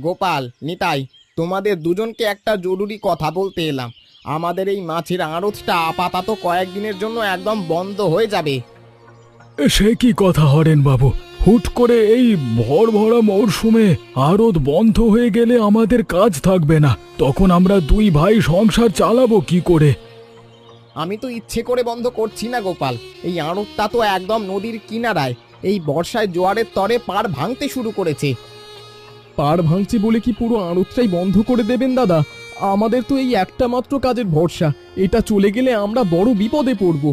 গোপাল, নিতাই, তোমাদের দুজনকে একটা জরুরি কথা বলতে এলাম। আমাদের এই মাছের আড়তটা আপাতত কয়েকদিনের জন্য একদম বন্ধ হয়ে যাবে। সে কি কথা হরেন বাবু? হুট করে এই ভর ভরা মরশুমে আড়ত বন্ধ হয়ে গেলে আমাদের কাজ থাকবে না, তখন আমরা দুই ভাই সংসার চালাবো কি করে? আমি তো ইচ্ছে করে বন্ধ করছি না গোপাল, এই আড়তটা তো একদম নদীর কিনারায়। এই বর্ষায় জোয়ারের তরে পাড় ভাঙতে শুরু করেছে। পাড় ভাঙছে বলে কি পুরো আড়তটাই বন্ধ করে দেবেন দাদা? আমাদের তো এই একটা মাত্র কাজের ভরসা, এটা চলে গেলে আমরা বড় বিপদে পড়ব।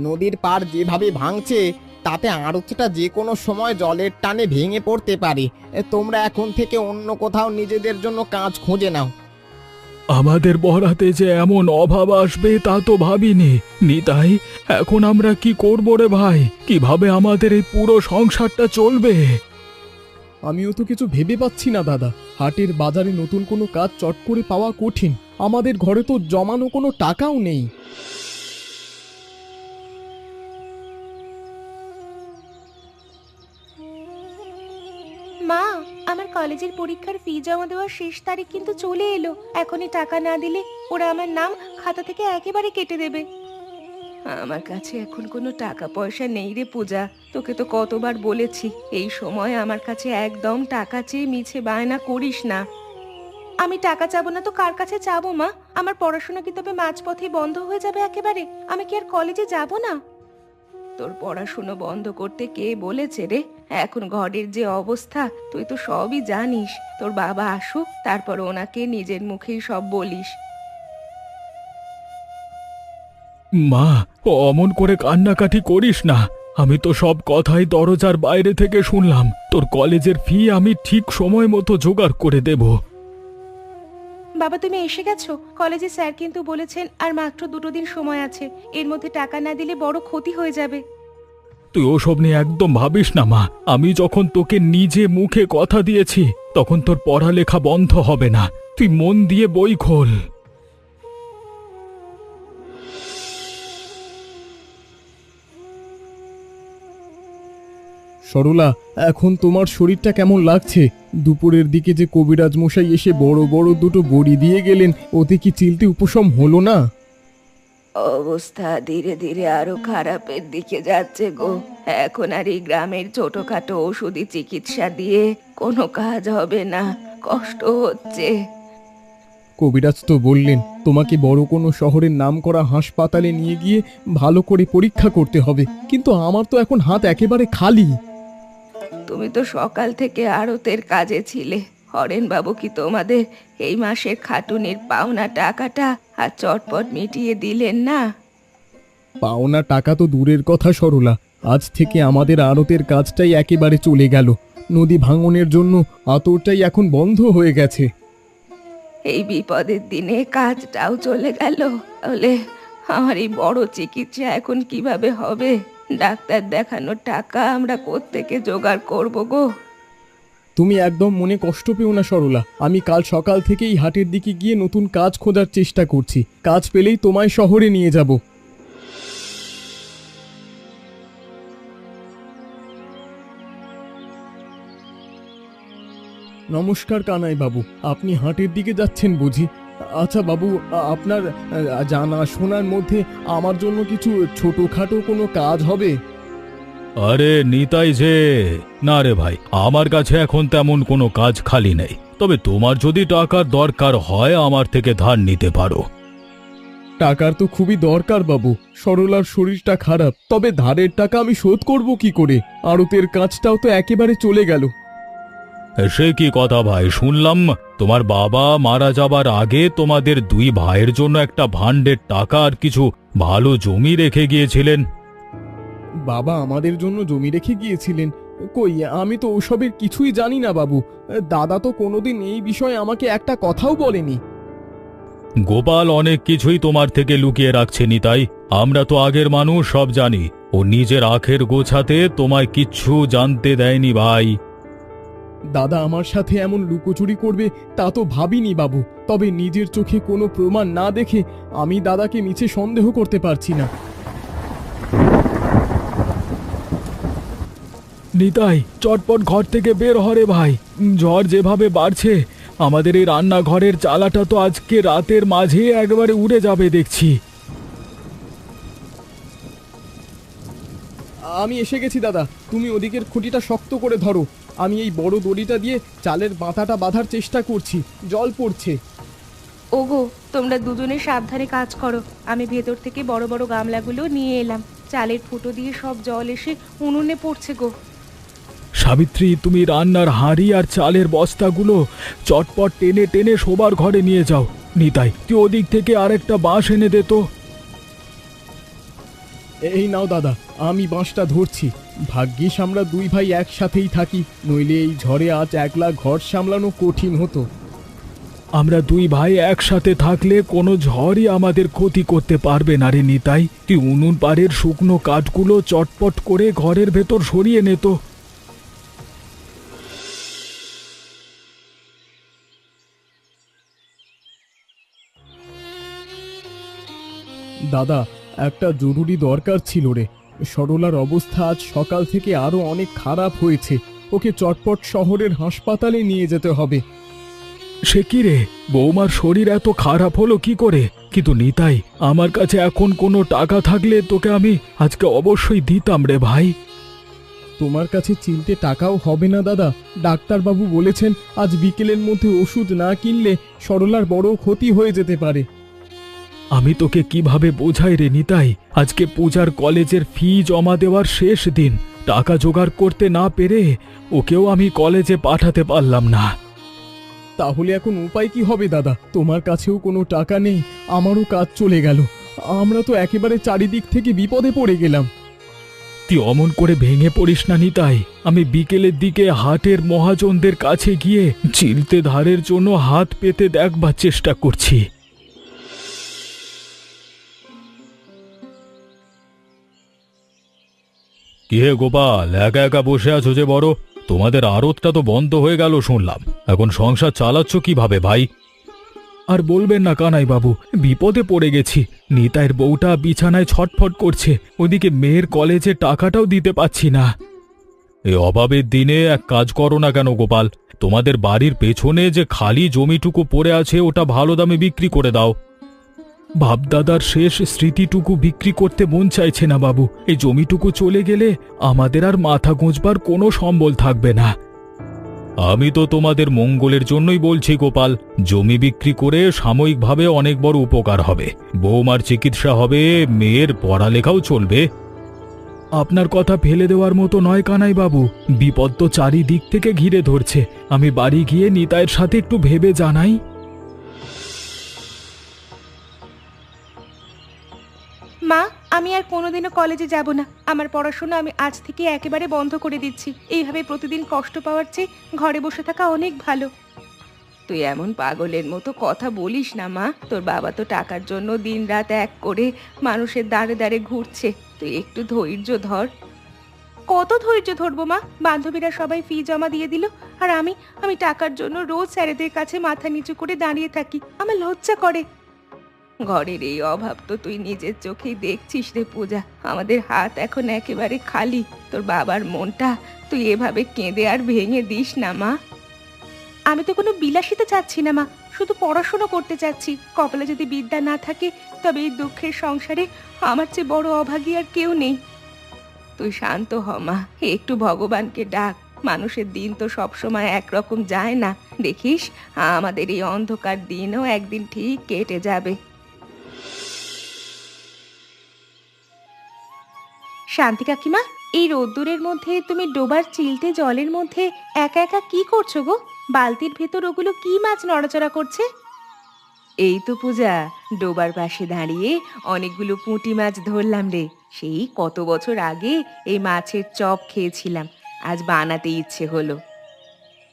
নদীর পাড় যেভাবে ভাঙছে তাতে আড়তটা যে কোনো সময় জলের টানে ভেঙে পড়তে পারে। তোমরা এখন থেকে অন্য কোথাও নিজেদের জন্য কাজ খুঁজে নাও। আমাদের বরাতে যে এমন অভাব আসবে তা তো ভাবিনি নিতাই। এখন আমরা কি করবো রে ভাই? কিভাবে আমাদের এই পুরো সংসারটা চলবে? আমিও তো কিছু ভেবে পাচ্ছি না দাদা। হাটের বাজারে নতুন কোনো কাজ চট করে পাওয়া কঠিন, আমাদের ঘরে তো জমানো কোনো টাকাও নেই। মা, আমার কলেজের পরীক্ষার ফি জমা দেওয়ার শেষ তারিখ কিন্তু চলে এলো। এখনই টাকা না দিলে ওরা আমার নাম খাতা থেকে একেবারে কেটে দেবে। আমার কাছে এখন কোনো টাকা পয়সা নেই রে পূজা। তোকে তো কতবার বলেছি এই সময় আমার কাছে একদম টাকা চেয়ে মিছে বায়না করিস না। আমি টাকা চাবো না তো কার কাছে চাবো মা? আমার পড়াশোনা কি তবে মাঝপথে বন্ধ হয়ে যাবে একেবারে? আমি কি আর কলেজে যাব না? তোর পড়াশুনো বন্ধ করতে কে বলেছে রে? এখন ঘরের যে অবস্থা তুই তো সবই জানিস। তোর বাবা আসুক, তারপর ওনাকে নিজের মুখেই সব বলিস। মা, অমন করে কান্নাকাটি করিস না। আমি তো সব কথাই দরজার বাইরে থেকে শুনলাম। তোর কলেজের ফি আমি ঠিক সময় মতো জোগাড় করে দেব। বাবা, তুমি এসে গেছো? কলেজে স্যার কিন্তু বলেছেন আর মাত্র 2 দিন সময় আছে, এর মধ্যে টাকা না দিলে বড় ক্ষতি হয়ে যাবে। তুই ওসব নিয়ে একদম ভাবিস না মা। আমি যখন তোকে নিজে মুখে কথা দিয়েছি তখন তোর পড়ালেখা বন্ধ হবে না। তুই মন দিয়ে বই খোল। সরলা, এখন তোমার শরীরটা কেমন লাগছে? দুপুরের দিকে যে কবিরাজ মশাই এসে বড় বড় দুটো বড়ি দিয়ে গেলেন, ওতে কি চিলতে উপশম হলো না? অবস্থা ধীরে ধীরে আরো খারাপের দিকে যাচ্ছে গো। এখন আর এই গ্রামের ছোটখাটো ওষুধি চিকিৎসা দিয়ে কোনো কাজ হবে না, কষ্ট হচ্ছে। কবিরাজ তো বললেন তোমাকে বড় কোনো শহরের নামকরা হাসপাতালে নিয়ে গিয়ে ভালো করে পরীক্ষা করতে হবে, কিন্তু আমার তো এখন হাত একেবারে খালি। তুমি তো সকাল থেকে আড়তের কাজে ছিলে। হরেন বাবু কি তোমাদের এই মাসের খাটুনির পাওনা টাকাটা আর চটপট মিটিয়ে দিলেন না? পাওনা টাকা তো দূরের কথা সরলা, আজ থেকে আমাদের আড়তের কাজটাই একেবারে চলে গেল। নদী ভাঙনের জন্য আতরটাই এখন বন্ধ হয়ে গেছে। এই বিপদের দিনে কাজটাও চলে গেল। তাহলে আমার এই বড় চিকিৎসা এখন কিভাবে হবে? ডাক্তার দেখানোর টাকা আমরা কোত্থেকে জোগাড় করবো গো? তুমি একদম মনে কষ্ট পেও না সরলা, আমি কাল সকাল থেকেই হাটের দিকে গিয়ে নতুন কাজ খোঁজার চেষ্টা করছি। কাজ পেলেই তোমায় শহরে নিয়ে যাব। নমস্কার কানাই বাবু, আপনি হাটের দিকে যাচ্ছেন বুঝি? আচ্ছা বাবু, আপনার জানা শোনার মধ্যে আমার জন্য কিছু ছোটখাটো কোনো কাজ হবে? আরে নিতাই যে, না রে ভাই, আমার কাছে এখন তেমন কোনো কাজ খালি নেই। তবে তোমার যদি টাকার দরকার হয় আমার থেকে ধার নিতে পারো। টাকার তো খুবই দরকার বাবু, সরলার শরীরটা খারাপ, তবে ধারের টাকা আমি শোধ করব কি করে? আড়তের কাজটাও তো একেবারে চলে গেল। সে কি কথা ভাই, শুনলাম তোমার বাবা মারা যাবার আগে তোমাদের দুই ভাইয়ের জন্য একটা ভাণ্ডের টাকা আর কিছু ভালো জমি রেখে গিয়েছিলেন। বাবা আমাদের জন্য জমি রেখে গিয়েছিলেন? কই, আমি তো ওসবের কিছুই জানি না বাবু। দাদা তো কোনোদিন এই বিষয়ে আমাকে একটা কথাও বলেনি। গোপাল অনেক কিছুই তোমার থেকে লুকিয়ে রাখছে নিতাই। আমরা তো আগের মানুষ, সব জানি। ও নিজের আখের গোছাতে তোমায় কিচ্ছু জানতে দেয়নি ভাই। দাদা আমার সাথে এমন লুকোচুরি করবে তা তো ভাবিনি বাবু, তবে নিজের চোখে কোনো প্রমাণ না দেখে আমি দাদাকে মিছে সন্দেহ করতে পারছি না। নিতাই, চটপট ঘর থেকে বের হরে ভাই। ঝড় যেভাবে বাড়ছে, আমাদের এই রান্নাঘরের চালাটা তো আজকে রাতের মাঝে একবারে উড়ে যাবে দেখছি। আমি এসে গেছি দাদা, তুমি ওদিকের খুঁটিটা শক্ত করে ধরো, আমি এই বড় দড়িটা দিয়ে চালের বাঁধাটা বাঁধার চেষ্টা করছি, জল পড়ছে। ওগো, তোমরা দুজনে সাবধানে কাজ করো। আমি ভেতর থেকে বড় বড় গামলাগুলো নিয়ে এলাম। চালের ফুটো দিয়ে সব জল এসে উনুনে পড়ছে গো। সাবিত্রী, তুমি রান্নার হাঁড়ি আর চালের বস্তাগুলো চটপট টেনে টেনে শোবার ঘরে নিয়ে যাও। নিতাই, তুই ওদিক থেকে আরেকটা বাঁশ এনে দে তো। এই নাও দাদা, আমি বাঁশটা ধরছি। ভাগ্যিস আমরা দুই ভাই একসাথেই থাকি, নইলে এই ঝড়ে আজ একলা ঘর সামলানো কঠিন হতো। আমরা দুই ভাই একসাথে থাকলে কোনো ঝড়ই আমাদের ক্ষতি করতে পারবে না রে নিতাই। তুই উনুন পাড়ের শুকনো কাঠগুলো চটপট করে ঘরের ভেতর সরিয়ে নে তো। দাদা, একটা জরুরি দরকার ছিল রে। সরলার অবস্থা আজ সকাল থেকে আরো অনেক খারাপ হয়েছে, ওকে চটপট শহরের হাসপাতালে নিয়ে যেতে হবে। সে কি রে, বৌমার শরীর এত খারাপ হলো কি করে? কিন্তু নিতাই, আমার কাছে এখন কোনো টাকা থাকলে তোকে আমি আজকে অবশ্যই দিতাম রে ভাই। তোমার কাছে চিনতে টাকাও হবে না দাদা। ডাক্তারবাবু বলেছেন আজ বিকেলের মধ্যে ওষুধ না কিনলে সরলার বড় ক্ষতি হয়ে যেতে পারে। আমি তোকে কিভাবে বোঝাই রে নিতাই? আজকে পূজার কলেজের ফি জমা দেওয়ার শেষ দিন। টাকা জোগাড় করতে না পেরে ওকেও আমি কলেজে পাঠাতে পারলাম না। তাহলে এখন উপায় কি হবে দাদা? তোমার কাছেও কোনো টাকা নেই, আমারও কাজ চলে গেল। আমরা তো একেবারে চারিদিক থেকে বিপদে পড়ে গেলাম। তুই অমন করে ভেঙে পড়িস না নিতাই। আমি বিকেলের দিকে হাটের মহাজনদের কাছে গিয়ে চিলতে ধারের জন্য হাত পেতে দেখবার চেষ্টা করছি। কি হে গোপাল, একা একা বসে আছো যে বড়? তোমাদের আড়তটা তো বন্ধ হয়ে গেল শুনলাম। এখন সংসার চালাচ্ছ কিভাবে ভাই? আর বলবেন না কানাই বাবু, বিপদে পড়ে গেছি। নিতাইয়ের বউটা বিছানায় ছটফট করছে, ওদিকে মেয়ের কলেজে টাকাটাও দিতে পাচ্ছি না। এই অভাবের দিনে এক কাজ করো না কেন গোপাল? তোমাদের বাড়ির পেছনে যে খালি জমিটুকু পড়ে আছে ওটা ভালো দামে বিক্রি করে দাও। বাপদাদার শেষ স্মৃতিটুকু বিক্রি করতে মন চাইছে না বাবু। এই জমিটুকু চলে গেলে আমাদের আর মাথা গোঁজবার কোনো সম্বল থাকবে না। আমি তো তোমাদের মঙ্গলের জন্যই বলছি গোপাল, জমি বিক্রি করে সাময়িকভাবে অনেক বড় উপকার হবে। বৌমার চিকিৎসা হবে, মেয়ের পড়ালেখাও চলবে। আপনার কথা ফেলে দেওয়ার মতো নয় কানাই বাবু, বিপদ তো চারিদিক থেকে ঘিরে ধরছে। আমি বাড়ি গিয়ে নিতাইয়ের সাথে একটু ভেবে জানাই। মা, আমি আর কোনোদিনও কলেজে যাব না। আমার পড়াশোনা আমি আজ থেকে একেবারে বন্ধ করে দিচ্ছি। এইভাবে প্রতিদিন কষ্ট পাওয়ার চেয়ে ঘরে বসে থাকা অনেক ভালো। তুই এমন পাগলের মতো কথা বলিস না মা। তোর বাবা তো টাকার জন্য দিনরাত এক করে মানুষের দাঁড়ে দাঁড়ে ঘুরছে। তুই একটু ধৈর্য ধর। কত ধৈর্য ধরবো মা? বান্ধবীরা সবাই ফি জমা দিয়ে দিল, আর আমি টাকার জন্য রোজ স্যারেদের কাছে মাথা নিচু করে দাঁড়িয়ে থাকি। আমার লজ্জা করে। ঘরের এই অভাব তো তুই নিজের চোখেই দেখছিস রে পূজা। আমাদের হাত এখন একেবারে খালি। তোর বাবার মনটা তুই এভাবে কেঁদে আর ভেঙে দিস না মা। আমি তো কোনো বিলাসিতা চাচ্ছি না মা, শুধু পড়াশোনা করতে চাচ্ছি। কপালে যদি বিদ্যা না থাকে তবে এই দুঃখের সংসারে আমার চেয়ে বড় অভাগী আর কেউ নেই। তুই শান্ত হ মা, একটু ভগবানকে ডাক। মানুষের দিন তো সবসময় একরকম যায় না। দেখিস, আমাদের এই অন্ধকার দিনও একদিন ঠিক কেটে যাবে। শান্তি কাকিমা, এই রোদ্দুরের মধ্যে তুমি ডোবার চিলতে জলের মধ্যে একা একা কি করছো গো? বালতির ভেতর ওগুলো কি মাছ নড়াচড়া করছে? এই তো পূজা, ডোবার পাশে দাঁড়িয়ে অনেকগুলো পুঁটি মাছ ধরলাম রে। সেই কত বছর আগে এই মাছের চপ খেয়েছিলাম, আজ বানাতে ইচ্ছে হলো।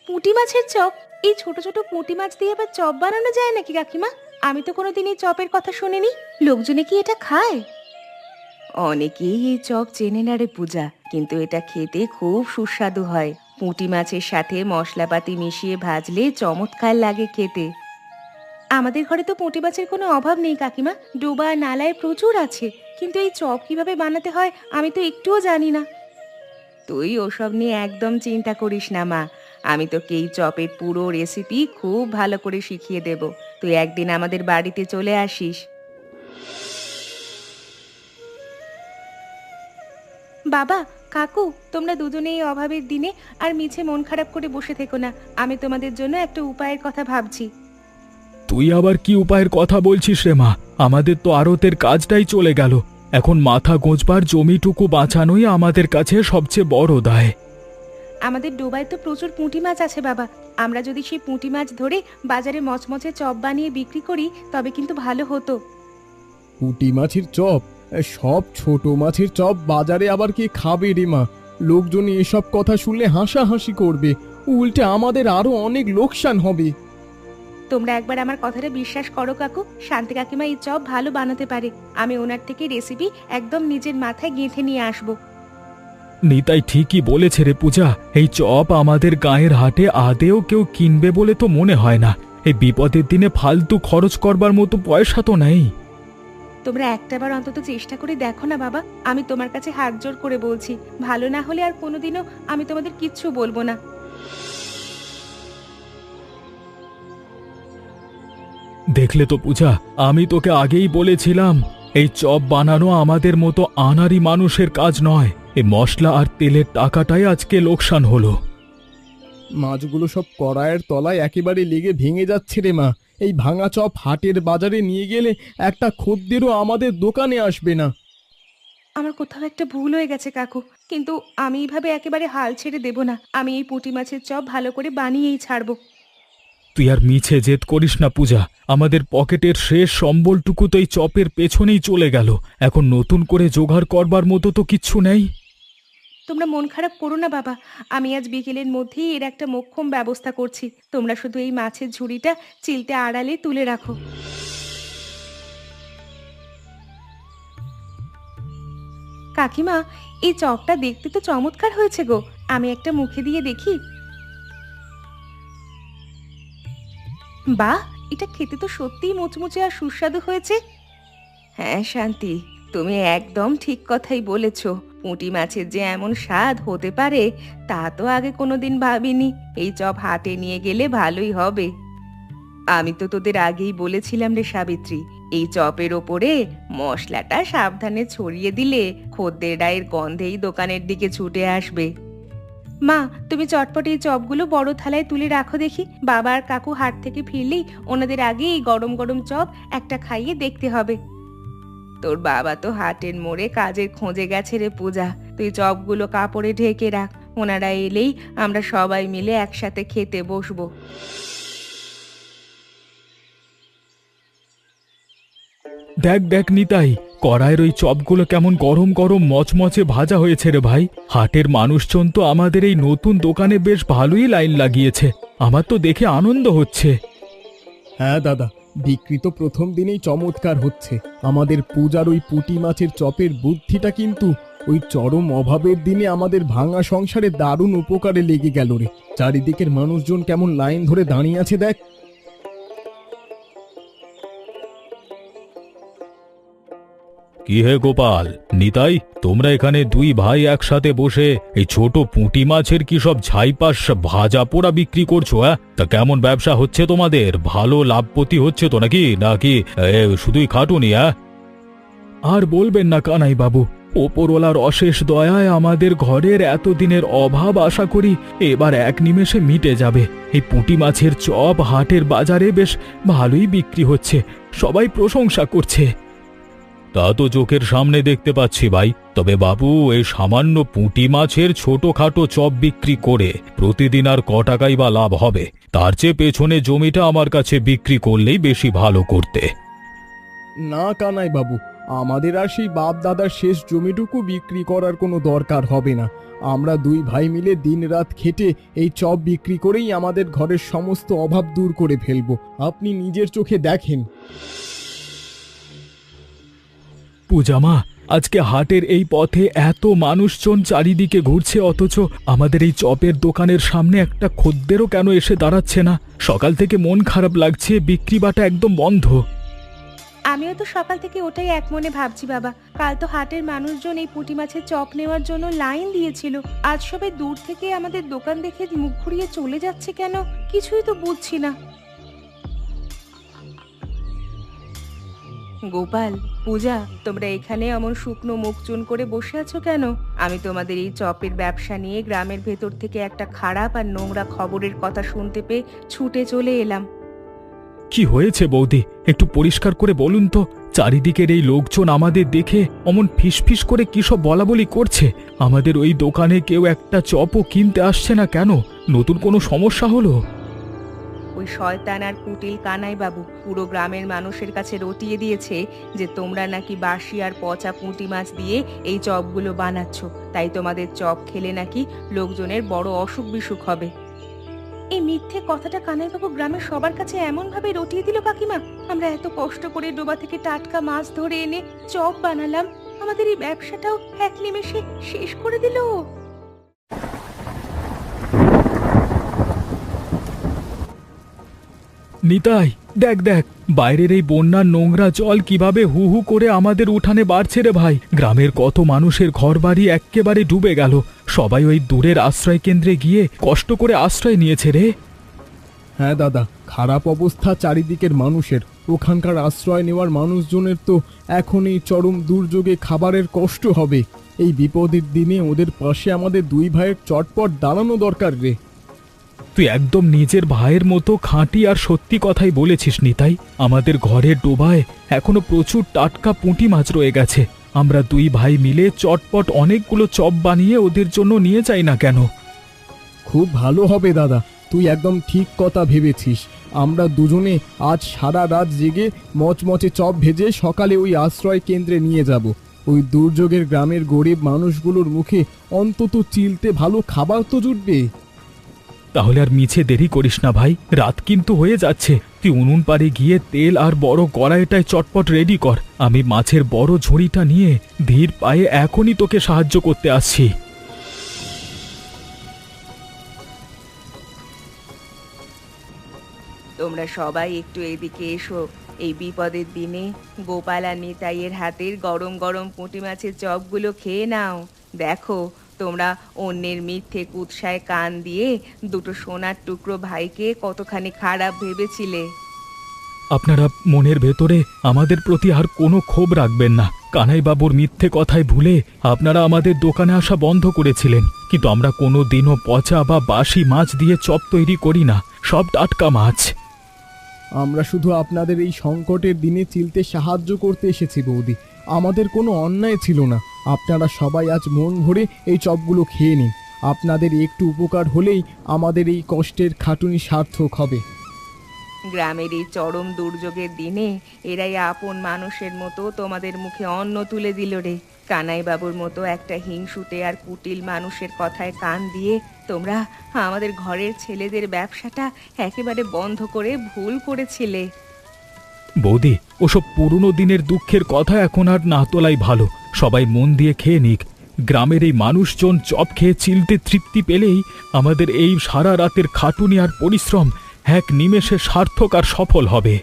পুঁটি মাছের চপ? এই ছোট ছোট পুঁটি মাছ দিয়ে আবার চপ বানানো যায় নাকি কাকিমা? আমি তো কোনোদিন এই চপের কথা শুনিনি। লোকজনে কি এটা খায়? অনেকেই এই চপ চেনে না রে পূজা, কিন্তু এটা খেতে খুব সুস্বাদু হয়। পুঁটি মাছের সাথে মশলাপাতি মিশিয়ে ভাজলে চমৎকার লাগে খেতে। আমাদের ঘরে তো পুঁটি মাছের কোনো অভাব নেই কাকিমা, ডোবা নালায় প্রচুর আছে। কিন্তু এই চপ কিভাবে বানাতে হয় আমি তো একটুও জানি না। তুই ওসব নিয়ে একদম চিন্তা করিস না মা। আমি তোকে এই চপের পুরো রেসিপি খুব ভালো করে শিখিয়ে দেব। তুই একদিন আমাদের বাড়িতে চলে আসিস। বাবা, কাকু, তোমরা দুজনে এই অভাবের দিনে আর মিছে মন খারাপ করে বসে থেকো না। আমি তোমাদের জন্য একটা উপায়ের কথা ভাবছি। তুই আবার কি উপায়ের কথা বলছিস রে মা? আমাদের তো আড়তের কাজটাই চলে গেল। এখন মাথা গোঁজবার জমিটুকু বাঁচানোই আমাদের কাছে সবচেয়ে বড় দায়। আমাদের ডোবায় তো প্রচুর পুঁটি মাছ আছে বাবা। আমরা যদি সেই পুঁটি মাছ ধরে বাজারে মচমচে চপ বানিয়ে বিক্রি করি তবে কিন্তু ভালো হতো। পুঁটি মাছের চপ? সব ছোট মাছের চপ বাজারে আবার কে খাবে রে মা? লোকজন এসব কথা শুনলে হাসাহাসি করবে, উল্টে আমাদের আরো অনেক লোকসান হবে। তোমরা একবার আমার কথাটা বিশ্বাস করো কাকু, শান্তি কাকিমা এই চপ ভালো বানাতে পারে। আমি ওনার থেকে রেসিপি একদম নিজের মাথায় গেঁথে নিয়ে আসবো। নিতাই ঠিকই বলেছে রে পূজা। এই চপ আমাদের গায়ের হাটে আদেও কেউ কিনবে বলে তো মনে হয় না। এই বিপদের দিনে ফালতু খরচ করবার মতো পয়সা তো নেই। তোমরা একটাবার অন্তত চেষ্টা করে দেখো না বাবা। আমি তোমার কাছে হাত জোড় করে বলছি, ভালো না হলে আর কোনোদিনও আমি তোমাদের কিচ্ছু বলবো না। দেখলে তো পূজা, আমি তোকে আগেই বলেছিলাম এই চপ বানানো আমাদের মতো আনাড়ি মানুষের কাজ নয়। এই মশলা আর তেলের টাকাটাই আজকে লোকসান হলো। মাছগুলো সব কড়াইয়ের তলায় একেবারে লেগে ভেঙে যাচ্ছে রে মা। এই ভাঙা চপ হাটের বাজারে নিয়ে গেলে একটা খদ্দেরও আমাদের দোকানে আসবে না। আমার কোথাও একটা ভুল হয়ে গেছে কাকু, কিন্তু আমি এইভাবে একেবারে হাল ছেড়ে দেব না। আমি এই পুঁটি মাছের চপ ভালো করে বানিয়েই ছাড়বো। তুই আর মিছে জেদ করিস না পূজা। আমাদের পকেটের শেষ সম্বলটুকু তো এই চপের পেছনেই চলে গেল। এখন নতুন করে জোগাড় করবার মতো তো কিচ্ছু নেই। তোমরা মন খারাপ করো না বাবা, আমি আজ বিকেলের মধ্যেই এর একটা মোক্ষম ব্যবস্থা করছি। তোমরা শুধু এই মাছের ঝুড়িটা চিলতে আড়ালে তুলে রাখো। কাকিমা, এই চপটা দেখতে তো চমৎকার হয়েছে গো। আমি একটা মুখে দিয়ে দেখি। বাহ, এটা খেতে তো সত্যিই মুচমুচে আর সুস্বাদু হয়েছে। হ্যাঁ শান্তি, তুমি একদম ঠিক কথাই বলেছ। পুঁটি মাছের যে এমন স্বাদ হতে পারে তা তো আগে কোনোদিন ভাবিনি। এই চপ হাটে নিয়ে গেলে ভালোই হবে। আমি তো তোদের আগেই বলেছিলাম রে সাবিত্রী, এই চপের ওপরে মশলাটা সাবধানে ছড়িয়ে দিলে খদ্দেররা এর গন্ধেই দোকানের দিকে ছুটে আসবে। মা, তুমি চটপট এই চপগুলো বড় থালায় তুলে রাখো দেখি। বাবা আর কাকু হাট থেকে ফিরলেই ওনাদের আগে এই গরম গরম চপ একটা খাইয়ে দেখতে হবে। তোর বাবা তো হাটের মোড়ে কাজের খোঁজে গেছে রে পূজা। তুই চপগুলো কাপড়ে ঢেকে রাখ, ওনারা এলেই আমরা সবাই মিলে একসাথে খেতে বসবো। দেখ দেখ নিতাই, কড়াইয়ের ওই চপগুলো কেমন গরম গরম মচমচে ভাজা হয়েছে রে ভাই। হাটের মানুষজন তো আমাদের এই নতুন দোকানে বেশ ভালোই লাইন লাগিয়েছে। আমার তো দেখে আনন্দ হচ্ছে। হ্যাঁ দাদা, বিক্রি তো প্রথম দিনেই চমৎকার হচ্ছে। আমাদের পূজার ওই পুঁটি মাছের চপের বুদ্ধিটা কিন্তু ওই চরম অভাবের দিনে আমাদের ভাঙা সংসারে দারুণ উপকারে লেগে গেল রে। চারিদিকের মানুষজন কেমন লাইন ধরে দাঁড়িয়ে আছে দেখ। কি হে গোপাল, নিতাই, তোমরা এখানে দুই ভাই একসাথে বসে এই ছোট পুঁটি মাছের কি সব ছাইপাশ ভাজা পোড়া বিক্রি করছো? তা কেমন ব্যবসা হচ্ছে তোমাদের? ভালো লাভপতি হচ্ছে তো নাকি নাকি শুধুই খাটুনি? আর বলবেন না কানাই বাবু, ওপরওয়ালার অশেষ দয়ায় আমাদের ঘরের এতদিনের অভাব আশা করি এবার এক নিমেষে মিটে যাবে। এই পুঁটি মাছের চপ হাটের বাজারে বেশ ভালোই বিক্রি হচ্ছে, সবাই প্রশংসা করছে। তা তো চোখের সামনে দেখতে পাচ্ছি ভাই। তবে বাবু, এই সামান্য পুঁটি মাছের ছোটখাটো চপ বিক্রি করে প্রতিদিন আর ক টাকাই বা লাভ হবে? তার চেয়ে পেছনে জমিটা আমার কাছে বিক্রি করলেই বেশি ভালো করতে। না কানাই বাবু, আমাদের আর সেই বাপ দাদার শেষ জমিটুকু বিক্রি করার কোনো দরকার হবে না। আমরা দুই ভাই মিলে দিনরাত খেটে এই চপ বিক্রি করেই আমাদের ঘরের সমস্ত অভাব দূর করে ফেলবো। আপনি নিজের চোখে দেখেন। পূজামা, আজকে হাটের এই পথে এত মানুষজন চারিদিকে ঘুরছে, অথচ আমাদের এই চপের দোকানের সামনে একটা খদ্দেরও কেন এসে দাঁড়াচ্ছে না? সকাল থেকে মন খারাপ লাগছে, বিক্রি বাটা একদম বন্ধ। আমিও তো সকাল থেকে ওটাই এক মনে ভাবছি বাবা। কাল তো হাটের মানুষজন এই পুঁটি মাছের চপ নেওয়ার জন্য লাইন দিয়েছিল, আজ সবাই দূর থেকে আমাদের দোকান দেখে মুখ ঘুরিয়ে চলে যাচ্ছে কেন, কিছুই তো বুঝছি না। গোপাল, পূজা, তোমরা এখানে এমন শুকনো মুখ চুন করে বসে আছো কেন? আমি তোমাদের এই চপের ব্যবসা নিয়ে গ্রামের ভেতর থেকে একটা খারাপ আর নোংরা খবরের কথা শুনতে পেয়ে ছুটে চলে এলাম। কি হয়েছে বৌদি, একটু পরিষ্কার করে বলুন তো। চারিদিকের এই লোকজন আমাদের দেখে অমন ফিসফিস করে কি সব বলাবলি করছে। আমাদের ওই দোকানে কেউ একটা চপও কিনতে আসছে না কেন? নতুন কোনো সমস্যা হলো? ওই শয়তান আর কুটিল কানাই বাবু পুরো গ্রামের মানুষের কাছে রটিয়ে দিয়েছে যে তোমরা নাকি বাসি আর পচা পুঁটি মাছ দিয়ে এই চপগুলো বানাচ্ছ, তাই তোমাদের চপ খেলে নাকি লোকজনের বড় অসুখ বিসুখ হবে। এই মিথ্যে কথাটা কানাইবাবু গ্রামের সবার কাছে এমন ভাবে রটিয়ে দিল কাকিমা। আমরা এত কষ্ট করে ডোবা থেকে টাটকা মাছ ধরে এনে চপ বানালাম, আমাদের এই ব্যবসাটাও এক নিমেষে শেষ করে দিল। নিতাই, দেখ দেখ, বাইরের এই বন্যার নোংরা জল কিভাবে হু হু করে আমাদের উঠানে বাড়ছে রে ভাই। গ্রামের কত মানুষের ঘরবাড়ি এক্কেবারে ডুবে গেল। সবাই ওই দূরের আশ্রয় কেন্দ্রে গিয়ে কষ্ট করে আশ্রয় নিয়েছে রে। হ্যাঁ দাদা, খারাপ অবস্থা চারিদিকের মানুষের। ওখানকার আশ্রয় নেওয়ার মানুষজনের তো এখন এই চরম দুর্যোগে খাবারের কষ্ট হবে। এই বিপদের দিনে ওদের পাশে আমাদের দুই ভাইয়ের চটপট দাঁড়ানো দরকার রে। তুই একদম নিজের ভাইয়ের মতো খাঁটি আর সত্যি কথাই বলেছিস নিতাই। আমাদের ঘরের ডোবায় এখনো প্রচুর টাটকা পুঁটি মাছ রয়ে গেছে। আমরা দুই ভাই মিলে চটপট অনেকগুলো চপ বানিয়ে ওদের জন্য নিয়ে যাই না কেন? খুব ভালো হবে দাদা, তুই একদম ঠিক কথা ভেবেছিস। আমরা দুজনে আজ সারা রাত জেগে মচমচে চপ ভেজে সকালে ওই আশ্রয় কেন্দ্রে নিয়ে যাব। ওই দুর্যোগের গ্রামের গরিব মানুষগুলোর মুখে অন্তত চিলতে ভালো খাবার তো জুটবে। তাহলে আর মিছে দেরি করিস না ভাই, রাত কিন্তু হয়ে যাচ্ছে। তুই উনুন পাড়ে গিয়ে তেল আর বড় কড়াইটায় চটপট রেডি কর। আমি মাছের বড় ঝুড়িটা নিয়ে ধীর পায়ে এখনই তোকে সাহায্য করতে আসছি। তোমরা সবাই একটু এদিকে এসো। এই বিপদের দিনে গোপাল আর নিতাইয়ের হাতের গরম গরম পুঁটি মাছের চপগুলো খেয়ে নাও। দেখো, তোমরা অন্যের মিথ্যে কুৎসায় কান দিয়ে দুটো সোনার টুকরো ভাইকে কতখানি খারাপ ভেবেছিলে। আপনারা মনের ভেতরে আমাদের প্রতি আর কোনো ক্ষোভ রাখবেন না। কানাইবাবুর মিথ্যে কথায় ভুলে আপনারা আমাদের দোকানে আসা বন্ধ করেছিলেন, কিন্তু আমরা কোনো দিনও পচা বা বাসি মাছ দিয়ে চপ তৈরি করি না, সব টাটকা মাছ। আমরা শুধু আপনাদের এই সংকটের দিনে চিলতে সাহায্য করতে এসেছি বৌদি। আমাদের কোনো অন্যায় ছিল না। আপনারা সবাই আজ মন ভরে এই চপগুলো খেয়ে নিন। আপনাদের একটু উপকার হলেই আমাদের এই কষ্টের খাটুনি সার্থক হবে। গ্রামের এই চরম দুর্যোগের দিনে এরাই আপন মানুষের মতো তোমাদের মুখে অন্ন তুলে দিল রে। কানাইবাবুর মতো একটা হিংসুটে আর কুটিল মানুষের কথায় কান দিয়ে তোমরা আমাদের ঘরের ছেলেদের ব্যবসাটা একেবারে বন্ধ করে ভুল করেছিলে। বৌদি, ওসব পুরনো দিনের দুঃখের কথা এখন আর না তোলাই ভালো। সবাই মন দিয়ে খেয়ে নিক। গ্রামের এই মানুষজন চপ খেয়ে চিলতে তৃপ্তি পেলেই আমাদের এই সারা রাতের খাটুনি আর পরিশ্রম এক নিমেষে সার্থক আর সফল হবে।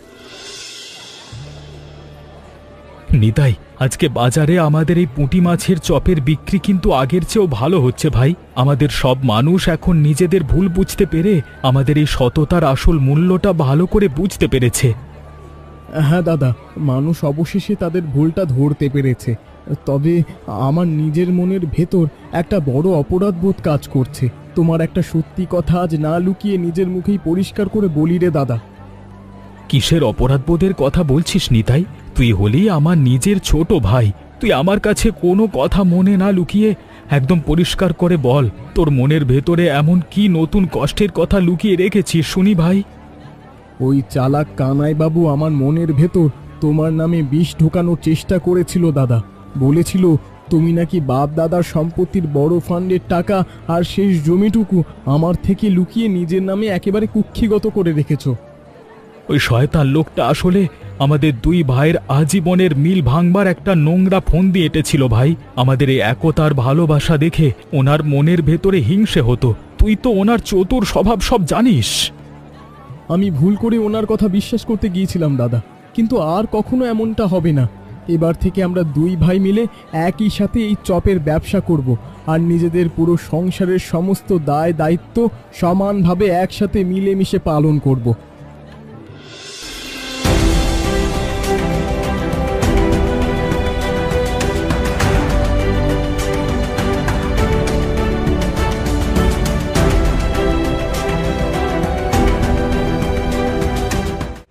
নিতাই, আজকে বাজারে আমাদের এই পুঁটি মাছের চপের বিক্রি কিন্তু আগের চেয়েও ভালো হচ্ছে ভাই। আমাদের সব মানুষ এখন নিজেদের ভুল বুঝতে পেরে আমাদের এই সততার আসল মূল্যটা ভালো করে বুঝতে পেরেছে। হ্যাঁ দাদা, মানুষ অবশেষে তাদের ভুলটা ধরতে পেরেছে। তবে আমার নিজের মনের ভেতর একটা বড় অপরাধবোধ কাজ করছে। তোমার একটা সত্যি কথা আজ না লুকিয়ে নিজের মুখেই পরিষ্কার করে বলি রে দাদা। কিসের অপরাধবোধের কথা বলছিস নিতাই? তুই হলি আমার নিজের ছোট ভাই। তুই আমার কাছে কোনো কথা মনে না লুকিয়ে একদম পরিষ্কার করে বল, তোর মনের ভেতরে এমন কি নতুন কষ্টের কথা লুকিয়ে রেখেছিস শুনি ভাই। ওই চালাক কানাইবাবু আমার মনের ভেতর তোমার নামে বিষ ঢোকানোর চেষ্টা করেছিল দাদা। বলেছিল তুমি নাকি বাপ দাদার সম্পত্তির বড় ফান্ডের টাকা আর শেষ জমিটুকু আমার থেকে লুকিয়ে নিজের নামে একেবারে কুক্ষিগত করে রেখেছ। ওই শয়তান লোকটা আসলে আমাদের দুই ভাইয়ের আজীবনের মিল ভাঙবার একটা নোংরা ফন্দি এঁটেছিল ভাই। আমাদের এই একতার ভালোবাসা দেখে ওনার মনের ভেতরে হিংসে হতো। তুই তো ওনার চতুর স্বভাব সব জানিস। আমি ভুল করে ওনার কথা বিশ্বাস করতে গিয়েছিলাম দাদা। কিন্তু আর কখনো এমনটা হবে না। এবার থেকে আমরা দুই ভাই মিলে একই সাথে এই চপের ব্যবসা করব আর নিজেদের পুরো সংসারের সমস্ত দায় দায়িত্ব সমানভাবে একসাথে মিলেমিশে পালন করব।